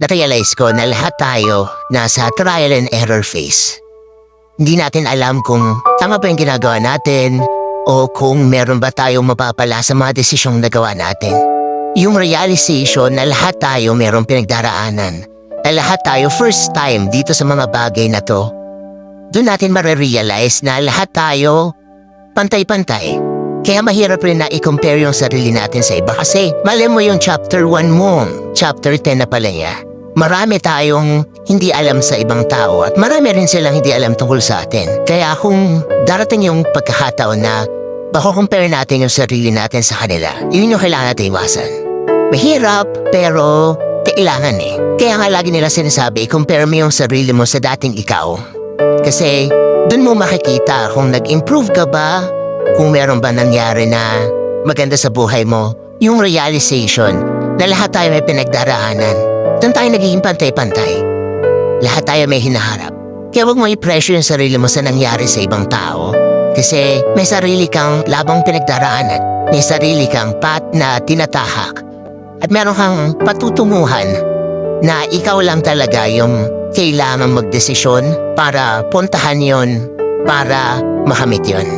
na-realize ko na lahat tayo nasa trial and error phase. Hindi natin alam kung tama ba yung ginagawa natin o kung meron ba tayong mapapala sa mga desisyong nagawa natin. Yung realization na lahat tayo merong pinagdaraanan, na lahat tayo first time dito sa mga bagay na to, doon natin marirealize na lahat tayo pantay-pantay. Kaya mahirap rin na i-compare yung sarili natin sa iba kasi mali mo yung chapter 1 mo, chapter 10 na pala niya. Marami tayong hindi alam sa ibang tao at marami rin silang hindi alam tungkol sa atin. Kaya kung darating yung pagkakataon na bako-compare natin yung sarili natin sa kanila, yun yung kailangan natin iwasan. Mahirap pero kailangan eh. Kaya nga lagi nila sinasabi, compare mo yung sarili mo sa dating ikaw. Kasi dun mo makikita kung nag-improve ka ba, kung meron ba nangyari na maganda sa buhay mo, yung realization na lahat tayo may pinagdaraanan. Doon tayo nagiging pantay-pantay. Lahat tayo may hinaharap. Kaya huwag mo i-pressure yung sarili mo sa nangyari sa ibang tao. Kasi may sarili kang labang pinagdaraanan. May sarili kang path na tinatahak. At meron kang patutunguhan na ikaw lang talaga yung kailangan magdesisyon para puntahan yon, para makamit yon.